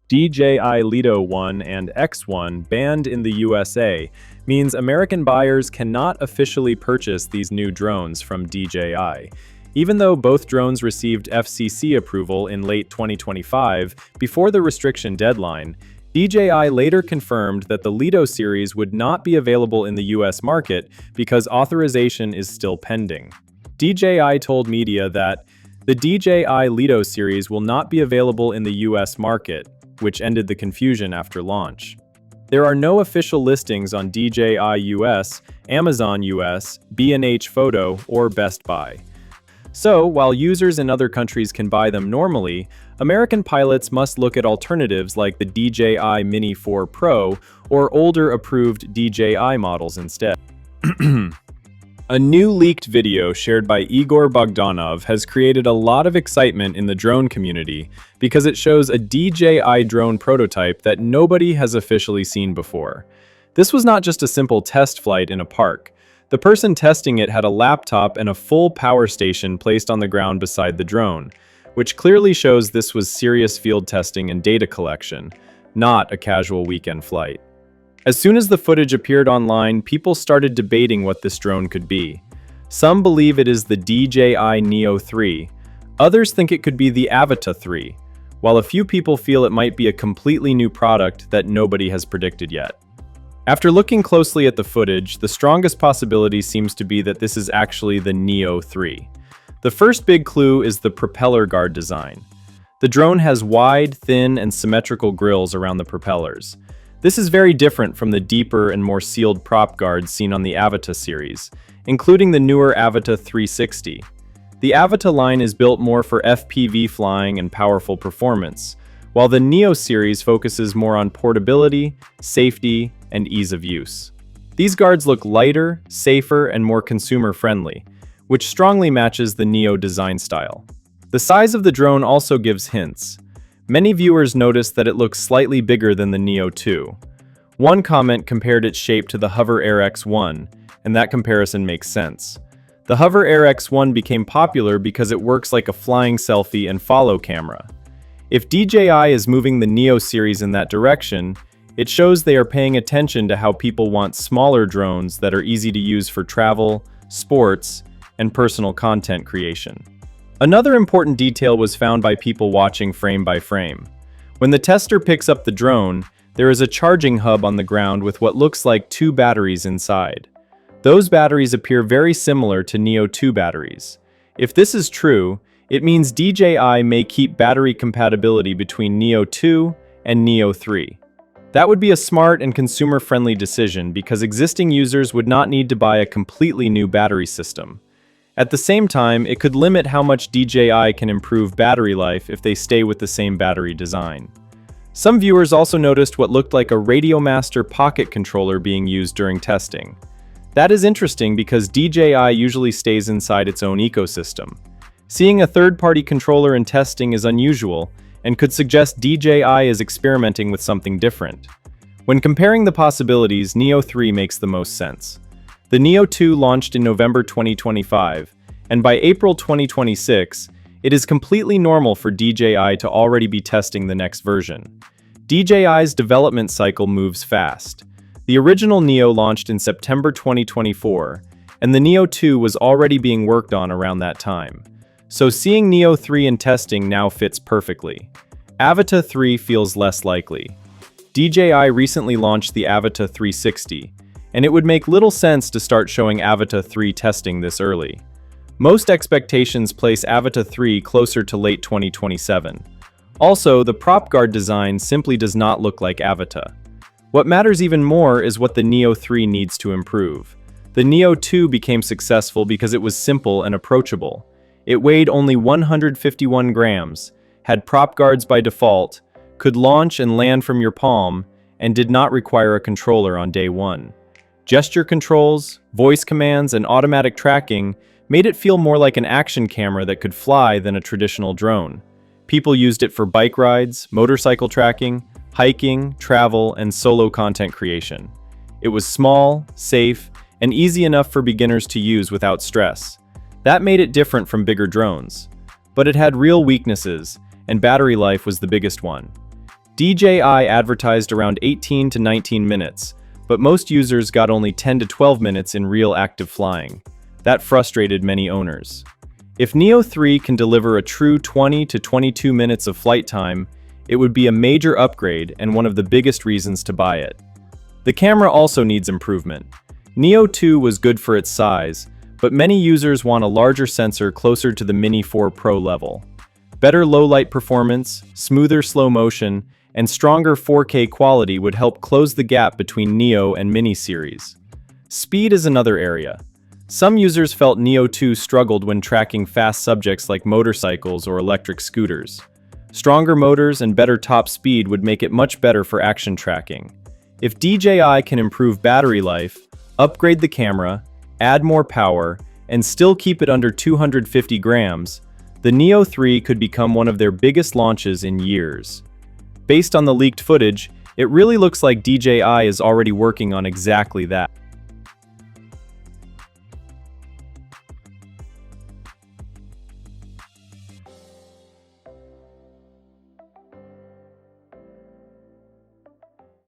DJI Leo 1 and X1 banned in the USA means American buyers cannot officially purchase these new drones from DJI. Even though both drones received FCC approval in late 2025, before the restriction deadline, DJI later confirmed that the Leo series would not be available in the US market because authorization is still pending. DJI told media that the DJI Leo series will not be available in the US market, which ended the confusion after launch. There are no official listings on DJI US, Amazon US, B&H Photo, or Best Buy. So, while users in other countries can buy them normally, American pilots must look at alternatives like the DJI Mini 4 Pro or older approved DJI models instead. A new leaked video shared by Igor Bogdanov has created a lot of excitement in the drone community because it shows a DJI drone prototype that nobody has officially seen before. This was not just a simple test flight in a park. The person testing it had a laptop and a full power station placed on the ground beside the drone, which clearly shows this was serious field testing and data collection, not a casual weekend flight. As soon as the footage appeared online, people started debating what this drone could be. Some believe it is the DJI Neo 3. Others think it could be the Avata 3, while a few people feel it might be a completely new product that nobody has predicted yet. After looking closely at the footage, the strongest possibility seems to be that this is actually the Neo 3. The first big clue is the propeller guard design. The drone has wide, thin, and symmetrical grills around the propellers. This is very different from the deeper and more sealed prop guards seen on the Avata series, including the newer Avata 360. The Avata line is built more for FPV flying and powerful performance, while the Neo series focuses more on portability, safety, and ease of use. These guards look lighter, safer, and more consumer-friendly, which strongly matches the Neo design style. The size of the drone also gives hints. Many viewers noticed that it looks slightly bigger than the Neo 2. One comment compared its shape to the Hover Air X1, and that comparison makes sense. The Hover Air X1 became popular because it works like a flying selfie and follow camera. If DJI is moving the Neo series in that direction, it shows they are paying attention to how people want smaller drones that are easy to use for travel, sports, and personal content creation. Another important detail was found by people watching frame by frame. When the tester picks up the drone, there is a charging hub on the ground with what looks like two batteries inside. Those batteries appear very similar to Neo 2 batteries. If this is true, it means DJI may keep battery compatibility between Neo 2 and Neo 3. That would be a smart and consumer-friendly decision because existing users would not need to buy a completely new battery system. At the same time, it could limit how much DJI can improve battery life if they stay with the same battery design. Some viewers also noticed what looked like a Radiomaster pocket controller being used during testing. That is interesting because DJI usually stays inside its own ecosystem. Seeing a third-party controller in testing is unusual and could suggest DJI is experimenting with something different. When comparing the possibilities, Neo 3 makes the most sense. The Neo 2 launched in November 2025, and by April 2026, it is completely normal for DJI to already be testing the next version. DJI's development cycle moves fast. The original Neo launched in September 2024, and the Neo 2 was already being worked on around that time. So seeing Neo 3 in testing now fits perfectly. Avata 3 feels less likely. DJI recently launched the Avata 360, and it would make little sense to start showing Avata 3 testing this early. Most expectations place Avata 3 closer to late 2027. Also, the prop guard design simply does not look like Avata. What matters even more is what the Neo 3 needs to improve. The Neo 2 became successful because it was simple and approachable. It weighed only 151 grams, had prop guards by default, could launch and land from your palm, and did not require a controller on day one. Gesture controls, voice commands, and automatic tracking made it feel more like an action camera that could fly than a traditional drone. People used it for bike rides, motorcycle tracking, hiking, travel, and solo content creation. It was small, safe, and easy enough for beginners to use without stress. That made it different from bigger drones. But it had real weaknesses, and battery life was the biggest one. DJI advertised around 18 to 19 minutes, but most users got only 10 to 12 minutes in real active flying. That frustrated many owners. If Neo 3 can deliver a true 20 to 22 minutes of flight time, it would be a major upgrade and one of the biggest reasons to buy it. The camera also needs improvement. Neo 2 was good for its size, but many users want a larger sensor closer to the Mini 4 Pro level. Better low-light performance, smoother slow motion, and stronger 4K quality would help close the gap between Neo and Mini series. Speed is another area. Some users felt Neo 2 struggled when tracking fast subjects like motorcycles or electric scooters. Stronger motors and better top speed would make it much better for action tracking. If DJI can improve battery life, upgrade the camera, add more power, and still keep it under 250 grams, the Neo 3 could become one of their biggest launches in years. Based on the leaked footage, it really looks like DJI is already working on exactly that.